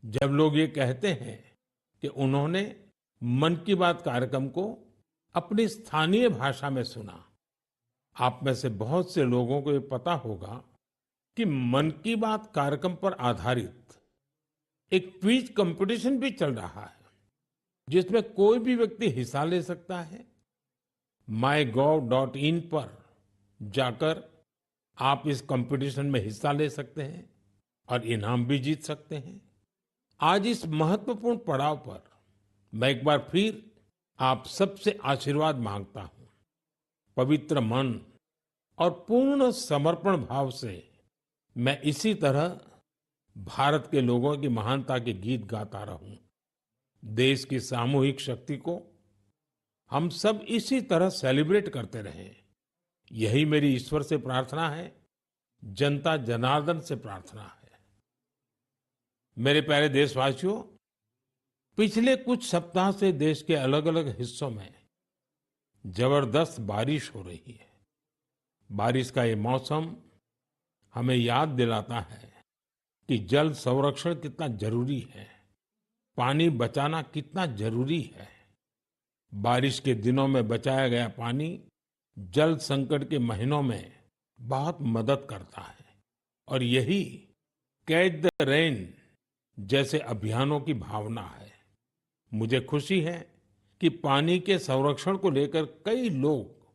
जब लोग ये कहते हैं कि उन्होंने मन की बात कार्यक्रम को अपनी स्थानीय भाषा में सुना, आप में से बहुत से लोगों को ये पता होगा कि मन की बात कार्यक्रम पर आधारित एक क्विज कंपटीशन भी चल रहा है, जिसमें कोई भी व्यक्ति हिस्सा ले सकता है। mygov.in पर जाकर आप इस कंपटीशन में हिस्सा ले सकते हैं और इनाम भी जीत सकते हैं। आज इस महत्वपूर्ण पड़ाव पर मैं एक बार फिर आप सबसे आशीर्वाद मांगता हूं। पवित्र मन और पूर्ण समर्पण भाव से मैं इसी तरह भारत के लोगों की महानता के गीत गाता रहूं। देश की सामूहिक शक्ति को हम सब इसी तरह सेलिब्रेट करते रहें, यही मेरी ईश्वर से प्रार्थना है, जनता जनार्दन से प्रार्थना है। मेरे प्यारे देशवासियों, पिछले कुछ सप्ताह से देश के अलग अलग हिस्सों में जबरदस्त बारिश हो रही है। बारिश का ये मौसम हमें याद दिलाता है कि जल संरक्षण कितना जरूरी है, पानी बचाना कितना जरूरी है। बारिश के दिनों में बचाया गया पानी जल संकट के महीनों में बहुत मदद करता है और यही कैच द रेन जैसे अभियानों की भावना है। मुझे खुशी है कि पानी के संरक्षण को लेकर कई लोग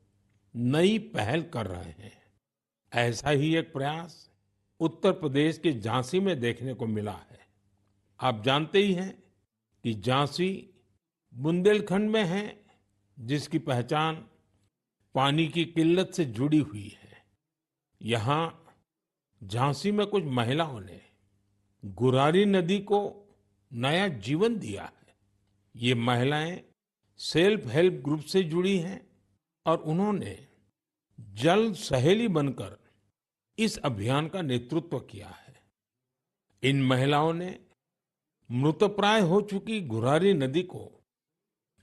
नई पहल कर रहे हैं। ऐसा ही एक प्रयास उत्तर प्रदेश के झांसी में देखने को मिला है। आप जानते ही हैं कि झांसी बुंदेलखंड में है, जिसकी पहचान पानी की किल्लत से जुड़ी हुई है। यहाँ झांसी में कुछ महिलाओं ने गुरारी नदी को नया जीवन दिया है। ये महिलाएं सेल्फ हेल्प ग्रुप से जुड़ी हैं और उन्होंने जल सहेली बनकर इस अभियान का नेतृत्व किया है। इन महिलाओं ने मृतप्राय हो चुकी गुरारी नदी को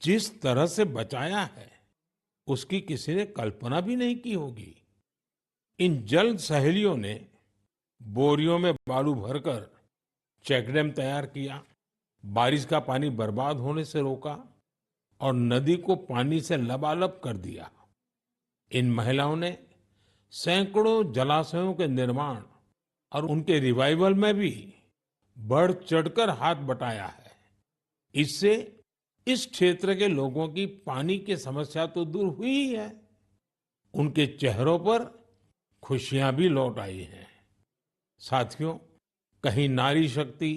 जिस तरह से बचाया है, उसकी किसी ने कल्पना भी नहीं की होगी। इन जल सहेलियों ने बोरियों में बालू भरकर चेकडैम तैयार किया, बारिश का पानी बर्बाद होने से रोका और नदी को पानी से लबालब कर दिया। इन महिलाओं ने सैकड़ों जलाशयों के निर्माण और उनके रिवाइवल में भी बढ़ चढ़कर हाथ बटाया है। इससे इस क्षेत्र के लोगों की पानी की समस्या तो दूर हुई ही है, उनके चेहरों पर खुशियां भी लौट आई हैं। साथियों, कहीं नारी शक्ति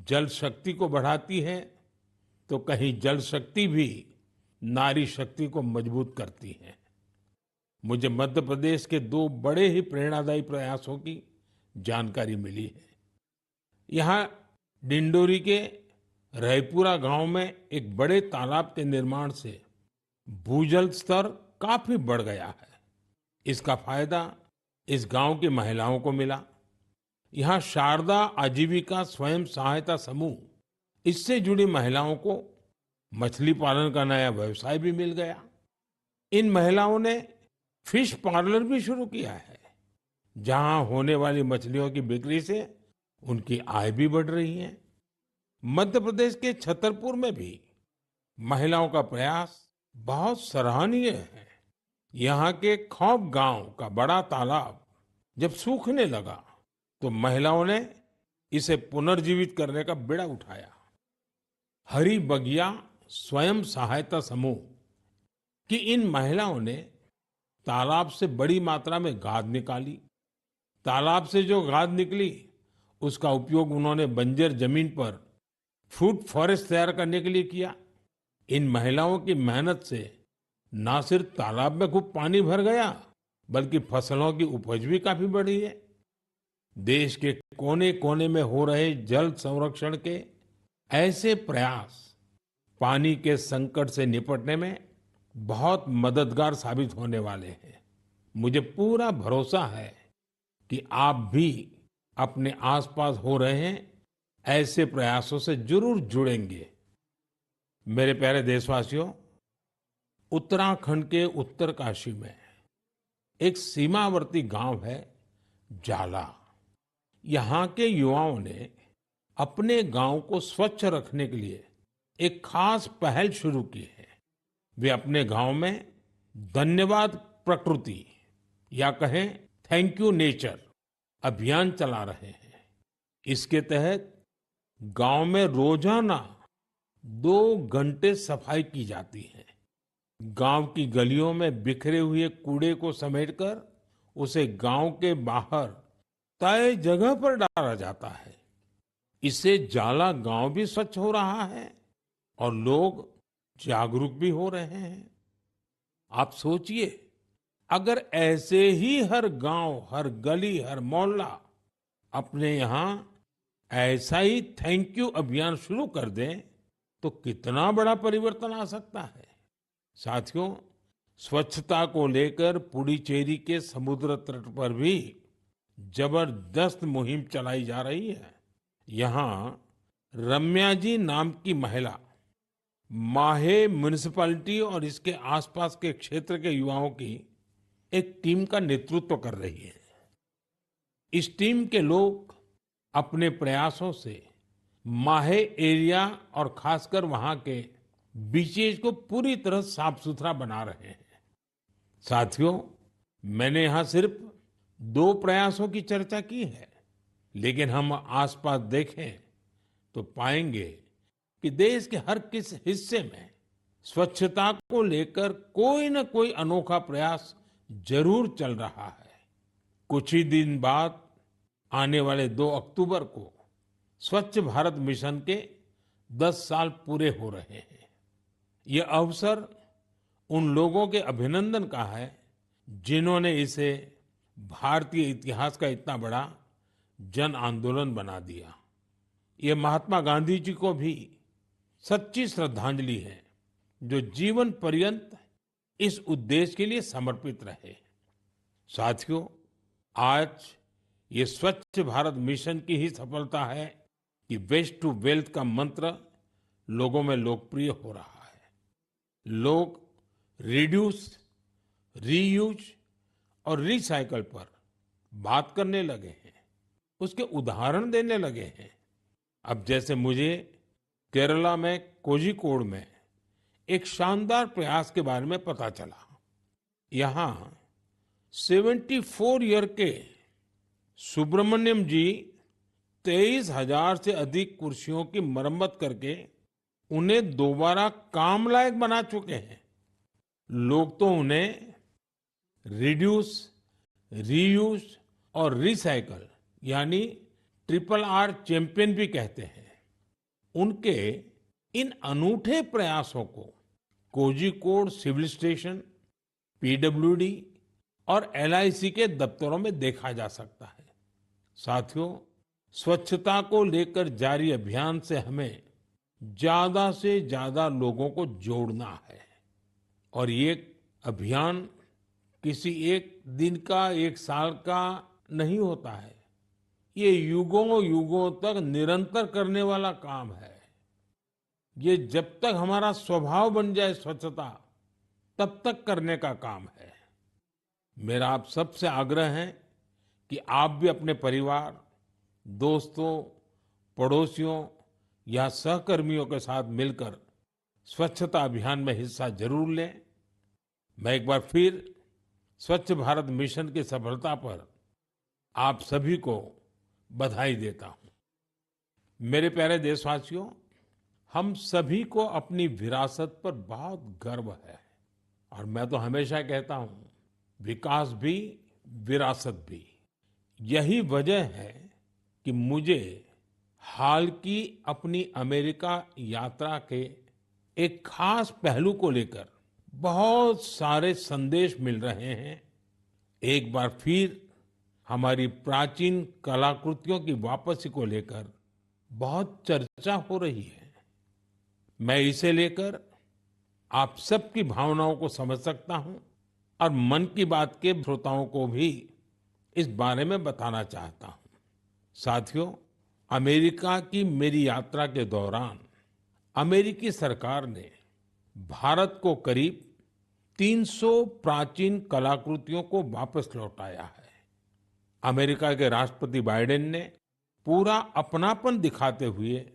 जल शक्ति को बढ़ाती है, तो कहीं जल शक्ति भी नारी शक्ति को मजबूत करती है। मुझे मध्य प्रदेश के दो बड़े ही प्रेरणादायी प्रयासों की जानकारी मिली है। यहाँ डिंडोरी के रायपुरा गांव में एक बड़े तालाब के निर्माण से भूजल स्तर काफी बढ़ गया है। इसका फायदा इस गांव की महिलाओं को मिला। यहाँ शारदा आजीविका स्वयं सहायता समूह, इससे जुड़ी महिलाओं को मछली पालन का नया व्यवसाय भी मिल गया। इन महिलाओं ने फिश पार्लर भी शुरू किया है, जहां होने वाली मछलियों की बिक्री से उनकी आय भी बढ़ रही है। मध्य प्रदेश के छतरपुर में भी महिलाओं का प्रयास बहुत सराहनीय है। यहाँ के खौब गांव का बड़ा तालाब जब सूखने लगा, तो महिलाओं ने इसे पुनर्जीवित करने का बीड़ा उठाया। हरी बगिया स्वयं सहायता समूह की इन महिलाओं ने तालाब से बड़ी मात्रा में गाद निकाली। तालाब से जो गाद निकली, उसका उपयोग उन्होंने बंजर जमीन पर फूड फॉरेस्ट तैयार करने के लिए किया। इन महिलाओं की मेहनत से ना सिर्फ तालाब में खूब पानी भर गया, बल्कि फसलों की उपज भी काफी बढ़ी है। देश के कोने कोने में हो रहे जल संरक्षण के ऐसे प्रयास पानी के संकट से निपटने में बहुत मददगार साबित होने वाले हैं। मुझे पूरा भरोसा है कि आप भी अपने आसपास हो रहे हैं ऐसे प्रयासों से जरूर जुड़ेंगे। मेरे प्यारे देशवासियों, उत्तराखंड के उत्तरकाशी में एक सीमावर्ती गांव है जाला। यहाँ के युवाओं ने अपने गांव को स्वच्छ रखने के लिए एक खास पहल शुरू की है। वे अपने गांव में धन्यवाद प्रकृति या कहें थैंक यू नेचर अभियान चला रहे हैं। इसके तहत गांव में रोजाना 2 घंटे सफाई की जाती है। गांव की गलियों में बिखरे हुए कूड़े को समेटकर उसे गांव के बाहर तय जगह पर डाला जाता है। इससे जाला गांव भी स्वच्छ हो रहा है और लोग जागरूक भी हो रहे हैं। आप सोचिए, अगर ऐसे ही हर गांव, हर गली, हर मोहल्ला अपने यहाँ ऐसा ही थैंक यू अभियान शुरू कर दें तो कितना बड़ा परिवर्तन आ सकता है। साथियों, स्वच्छता को लेकर पुडुचेरी के समुद्र तट पर भी जबरदस्त मुहिम चलाई जा रही है। यहाँ रम्या जी नाम की महिला माहे म्युनिसिपैलिटी और इसके आसपास के क्षेत्र के युवाओं की एक टीम का नेतृत्व कर रही है। इस टीम के लोग अपने प्रयासों से माहे एरिया और खासकर वहां के बीचेस को पूरी तरह साफ सुथरा बना रहे हैं। साथियों, मैंने यहाँ सिर्फ 2 प्रयासों की चर्चा की है, लेकिन हम आसपास देखें तो पाएंगे कि देश के हर किस हिस्से में स्वच्छता को लेकर कोई न कोई अनोखा प्रयास जरूर चल रहा है। कुछ ही दिन बाद आने वाले 2 अक्टूबर को स्वच्छ भारत मिशन के 10 साल पूरे हो रहे हैं। ये अवसर उन लोगों के अभिनंदन का है जिन्होंने इसे भारतीय इतिहास का इतना बड़ा जन आंदोलन बना दिया। ये महात्मा गांधी जी को भी सच्ची श्रद्धांजलि है, जो जीवन पर्यंत इस उद्देश्य के लिए समर्पित रहे। साथियों, आज ये स्वच्छ भारत मिशन की ही सफलता है कि वेस्ट टू वेल्थ का मंत्र लोगों में लोकप्रिय हो रहा है। लोग रिड्यूस, रीयूज और रिसाइकल पर बात करने लगे हैं, उसके उदाहरण देने लगे हैं। अब जैसे मुझे केरला में कोझिकोड में एक शानदार प्रयास के बारे में पता चला। यहाँ 74 ईयर के सुब्रमण्यम जी 23,000 से अधिक कुर्सियों की मरम्मत करके उन्हें दोबारा काम लायक बना चुके हैं। लोग तो उन्हें रिड्यूस, रीयूज और रिसाइकल यानी RRR चैंपियन भी कहते हैं। उनके इन अनूठे प्रयासों को कोझिकोड सिविल स्टेशन, PWD और LIC के दफ्तरों में देखा जा सकता है। साथियों, स्वच्छता को लेकर जारी अभियान से हमें ज्यादा से ज्यादा लोगों को जोड़ना है और ये अभियान किसी एक दिन का, एक साल का नहीं होता है। ये युगों युगों तक निरंतर करने वाला काम है। ये जब तक हमारा स्वभाव बन जाए स्वच्छता, तब तक करने का काम है। मेरा आप सबसे आग्रह है कि आप भी अपने परिवार, दोस्तों, पड़ोसियों या सहकर्मियों के साथ मिलकर स्वच्छता अभियान में हिस्सा जरूर लें। मैं एक बार फिर स्वच्छ भारत मिशन की सफलता पर आप सभी को बधाई देता हूं। मेरे प्यारे देशवासियों, हम सभी को अपनी विरासत पर बहुत गर्व है और मैं तो हमेशा कहता हूं, विकास भी, विरासत भी। यही वजह है कि मुझे हाल की अपनी अमेरिका यात्रा के एक खास पहलू को लेकर बहुत सारे संदेश मिल रहे हैं। एक बार फिर हमारी प्राचीन कलाकृतियों की वापसी को लेकर बहुत चर्चा हो रही है। मैं इसे लेकर आप सबकी भावनाओं को समझ सकता हूं और मन की बात के श्रोताओं को भी इस बारे में बताना चाहता हूं। साथियों, अमेरिका की मेरी यात्रा के दौरान अमेरिकी सरकार ने भारत को करीब 300 प्राचीन कलाकृतियों को वापस लौटाया है। अमेरिका के राष्ट्रपति बाइडेन ने पूरा अपनापन दिखाते हुए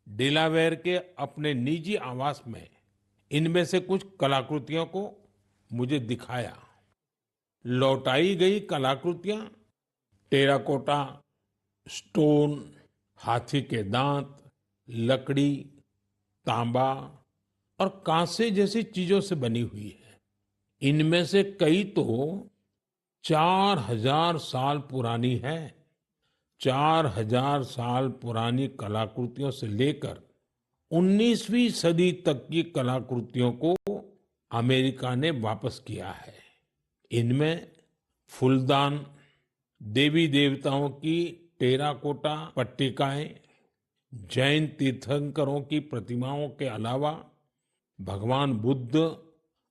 डेलावेयर के अपने निजी आवास में इनमें से कुछ कलाकृतियों को मुझे दिखाया। लौटाई गई कलाकृतियां टेराकोटा, स्टोन, हाथी के दांत, लकड़ी, तांबा और कांसे जैसी चीजों से बनी हुई है। इनमें से कई तो 4000 साल पुरानी है। 4000 साल पुरानी कलाकृतियों से लेकर 19वीं सदी तक की कलाकृतियों को अमेरिका ने वापस किया है। इनमें फूलदान, देवी देवताओं की टेराकोटा पट्टिकाएं, जैन तीर्थंकरों की प्रतिमाओं के अलावा भगवान बुद्ध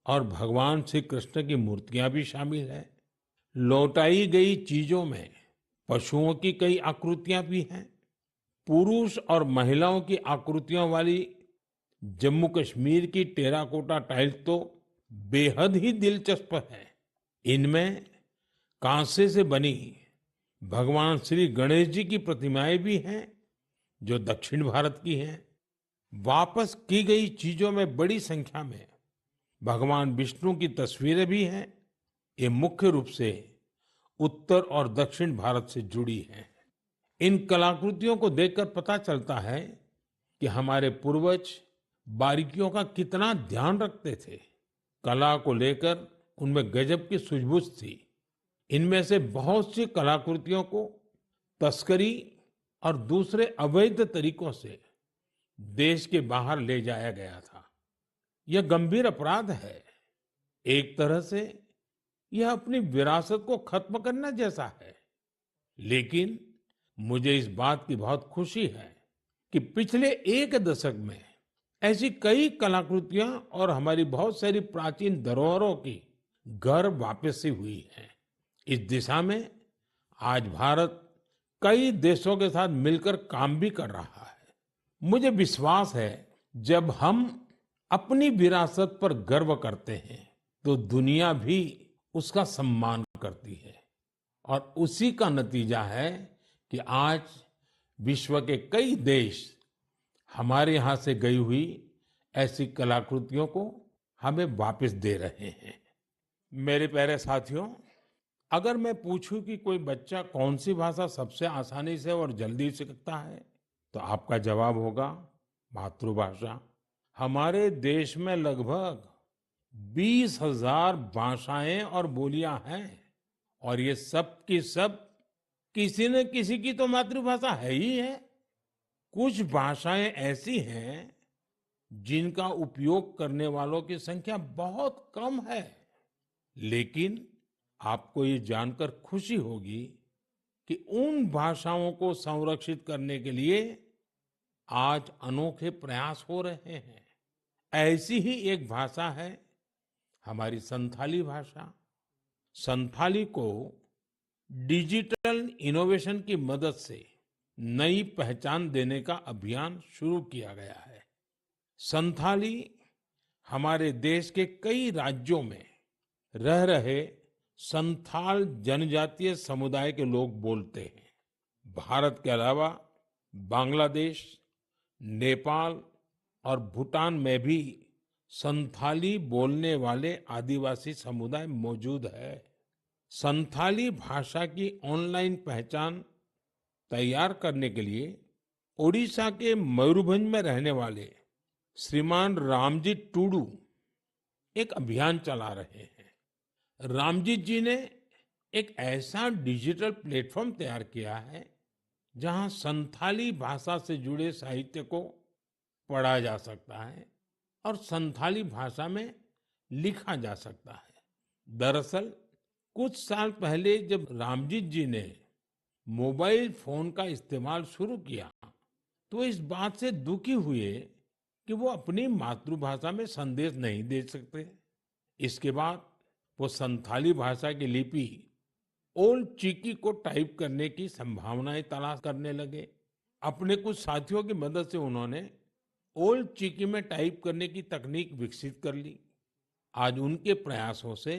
और भगवान श्री कृष्ण की मूर्तियां भी शामिल है। लौटाई गई चीजों में पशुओं की कई आकृतियां भी हैं। पुरुष और महिलाओं की आकृतियों वाली जम्मू कश्मीर की टेराकोटा टाइल्स तो बेहद ही दिलचस्प है। इनमें कांसे से बनी भगवान श्री गणेश जी की प्रतिमाएं भी हैं, जो दक्षिण भारत की हैं। वापस की गई चीजों में बड़ी संख्या में भगवान विष्णु की तस्वीरें भी हैं। ये मुख्य रूप से उत्तर और दक्षिण भारत से जुड़ी हैं। इन कलाकृतियों को देखकर पता चलता है कि हमारे पूर्वज बारीकियों का कितना ध्यान रखते थे। कला को लेकर उनमें गजब की सूझबूझ थी। इनमें से बहुत सी कलाकृतियों को तस्करी और दूसरे अवैध तरीकों से देश के बाहर ले जाया गया था। यह गंभीर अपराध है। एक तरह से यह अपनी विरासत को खत्म करना जैसा है। लेकिन मुझे इस बात की बहुत खुशी है कि पिछले एक दशक में ऐसी कई कलाकृतियां और हमारी बहुत सारी प्राचीन धरोहरों की घर वापसी हुई है। इस दिशा में आज भारत कई देशों के साथ मिलकर काम भी कर रहा है। मुझे विश्वास है, जब हम अपनी विरासत पर गर्व करते हैं तो दुनिया भी उसका सम्मान करती है। और उसी का नतीजा है कि आज विश्व के कई देश हमारे यहाँ से गई हुई ऐसी कलाकृतियों को हमें वापस दे रहे हैं। मेरे प्यारे साथियों, अगर मैं पूछूं कि कोई बच्चा कौन सी भाषा सबसे आसानी से और जल्दी सीखता है, तो आपका जवाब होगा मातृभाषा। हमारे देश में लगभग 20,000 भाषाएं और बोलियां हैं और ये सब की सब किसी न किसी की तो मातृभाषा है ही है। कुछ भाषाएं ऐसी हैं जिनका उपयोग करने वालों की संख्या बहुत कम है। लेकिन आपको ये जानकर खुशी होगी कि उन भाषाओं को संरक्षित करने के लिए आज अनोखे प्रयास हो रहे हैं। ऐसी ही एक भाषा है हमारी संथाली भाषा। संथाली को डिजिटल इनोवेशन की मदद से नई पहचान देने का अभियान शुरू किया गया है। संथाली हमारे देश के कई राज्यों में रह रहे संथाल जनजातीय समुदाय के लोग बोलते हैं। भारत के अलावा बांग्लादेश, नेपाल और भूटान में भी संथाली बोलने वाले आदिवासी समुदाय मौजूद है। संथाली भाषा की ऑनलाइन पहचान तैयार करने के लिए ओडिशा के मयूरभंज में रहने वाले श्रीमान रामजी टूडू एक अभियान चला रहे हैं। रामजीत जी ने एक ऐसा डिजिटल प्लेटफॉर्म तैयार किया है जहां संथाली भाषा से जुड़े साहित्य को पढ़ा जा सकता है और संथाली भाषा में लिखा जा सकता है। दरअसल कुछ साल पहले जब रामजीत जी ने मोबाइल फोन का इस्तेमाल शुरू किया तो इस बात से दुखी हुए कि वो अपनी मातृभाषा में संदेश नहीं दे सकते। इसके बाद वो संथाली भाषा की लिपि ओल्ड चिकी को टाइप करने की संभावनाएं तलाश करने लगे। अपने कुछ साथियों की मदद से उन्होंने ओल्ड चिकी में टाइप करने की तकनीक विकसित कर ली। आज उनके प्रयासों से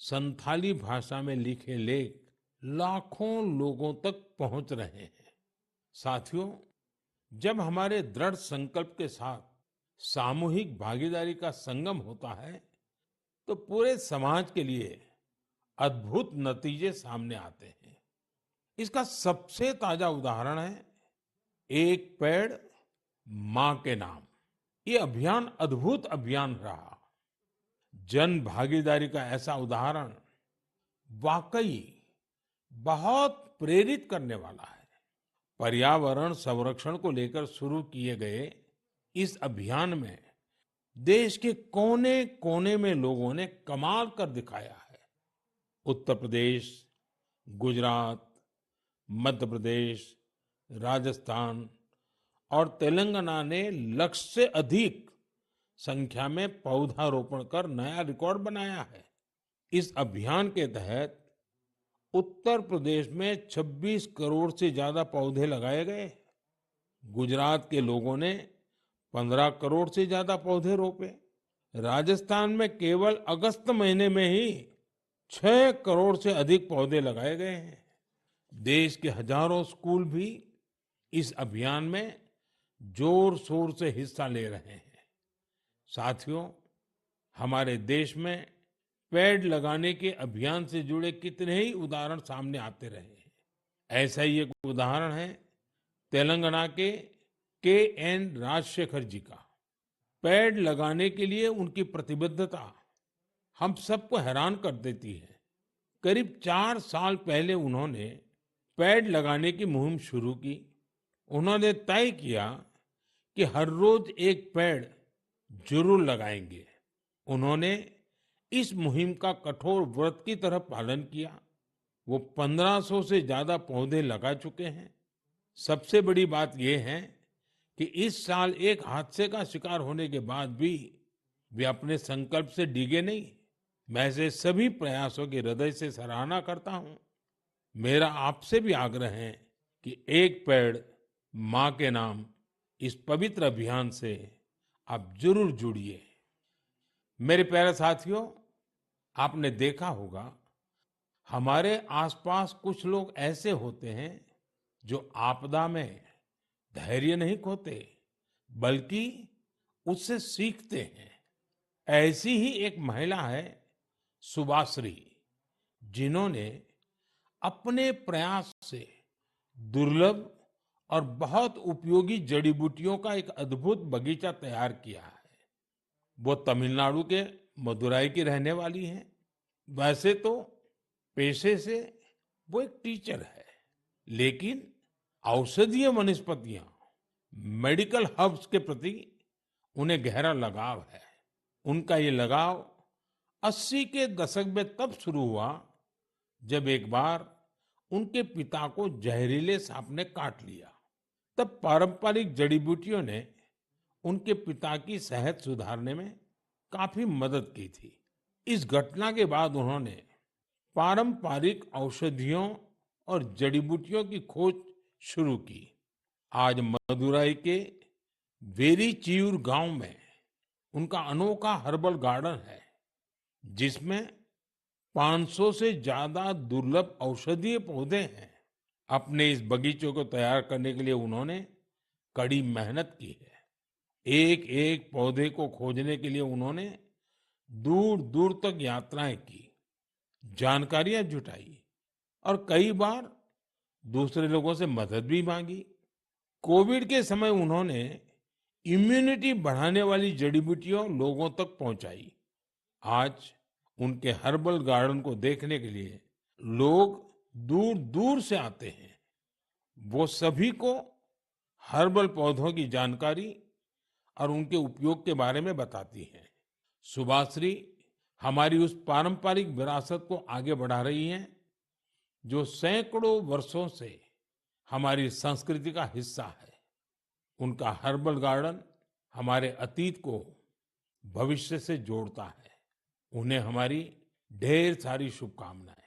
संथाली भाषा में लिखे लेख लाखों लोगों तक पहुंच रहे हैं। साथियों, जब हमारे दृढ़ संकल्प के साथ सामूहिक भागीदारी का संगम होता है, तो पूरे समाज के लिए अद्भुत नतीजे सामने आते हैं। इसका सबसे ताजा उदाहरण है एक पेड़ माँ के नाम। ये अभियान अद्भुत अभियान रहा। जन भागीदारी का ऐसा उदाहरण वाकई बहुत प्रेरित करने वाला है। पर्यावरण संरक्षण को लेकर शुरू किए गए इस अभियान में देश के कोने कोने में लोगों ने कमाल कर दिखाया है। उत्तर प्रदेश, गुजरात, मध्य प्रदेश, राजस्थान और तेलंगाना ने लक्ष्य से अधिक संख्या में पौधारोपण कर नया रिकॉर्ड बनाया है। इस अभियान के तहत उत्तर प्रदेश में 26 करोड़ से ज्यादा पौधे लगाए गए। गुजरात के लोगों ने 15 करोड़ से ज्यादा पौधे रोपे। राजस्थान में केवल अगस्त महीने में ही 6 करोड़ से अधिक पौधे लगाए गए हैं। देश के हजारों स्कूल भी इस अभियान में जोर शोर से हिस्सा ले रहे हैं। साथियों, हमारे देश में पेड़ लगाने के अभियान से जुड़े कितने ही उदाहरण सामने आते रहे हैं। ऐसा ही एक उदाहरण है तेलंगाना के एन राजशेखर जी का। पेड़ लगाने के लिए उनकी प्रतिबद्धता हम सबको हैरान कर देती है। करीब 4 साल पहले उन्होंने पेड़ लगाने की मुहिम शुरू की। उन्होंने तय किया कि हर रोज एक पेड़ जरूर लगाएंगे। उन्होंने इस मुहिम का कठोर व्रत की तरह पालन किया। वो 1500 से ज्यादा पौधे लगा चुके हैं। सबसे बड़ी बात यह है कि इस साल एक हादसे का शिकार होने के बाद भी वे अपने संकल्प से डिगे नहीं। मैं ऐसे सभी प्रयासों की हृदय से सराहना करता हूं। मेरा आपसे भी आग्रह है कि एक पेड़ माँ के नाम इस पवित्र अभियान से आप जरूर जुड़िए। मेरे प्यारे साथियों, आपने देखा होगा हमारे आसपास कुछ लोग ऐसे होते हैं जो आपदा में धैर्य नहीं खोते, बल्कि उससे सीखते हैं। ऐसी ही एक महिला है सुभाश्री, जिन्होंने अपने प्रयास से दुर्लभ और बहुत उपयोगी जड़ी बूटियों का एक अद्भुत बगीचा तैयार किया है। वो तमिलनाडु के मदुराई की रहने वाली हैं। वैसे तो पेशे से वो एक टीचर है, लेकिन औषधीय वनस्पतियां, मेडिकल हर्ब्स के प्रति उन्हें गहरा लगाव है। उनका ये लगाव 80 के दशक में तब शुरू हुआ जब एक बार उनके पिता को जहरीले सांप ने काट लिया। तब पारंपरिक जड़ी बूटियों ने उनके पिता की सेहत सुधारने में काफी मदद की थी। इस घटना के बाद उन्होंने पारंपरिक औषधियों और जड़ी बूटियों की खोज शुरू की। आज मदुराई के वेरीचियूर गांव में उनका अनोखा हर्बल गार्डन है, जिसमें 500 से ज्यादा दुर्लभ औषधीय पौधे हैं। अपने इस बगीचे को तैयार करने के लिए उन्होंने कड़ी मेहनत की है। एक एक पौधे को खोजने के लिए उन्होंने दूर दूर तक यात्राएं की, जानकारियां जुटाई और कई बार दूसरे लोगों से मदद भी मांगी। कोविड के समय उन्होंने इम्यूनिटी बढ़ाने वाली जड़ी बूटियां लोगों तक पहुंचाई। आज उनके हर्बल गार्डन को देखने के लिए लोग दूर दूर से आते हैं। वो सभी को हर्बल पौधों की जानकारी और उनके उपयोग के बारे में बताती हैं। सुभाश्री हमारी उस पारंपरिक विरासत को आगे बढ़ा रही हैं, जो सैकड़ों वर्षों से हमारी संस्कृति का हिस्सा है। उनका हर्बल गार्डन हमारे अतीत को भविष्य से जोड़ता है। उन्हें हमारी ढेर सारी शुभकामनाएं।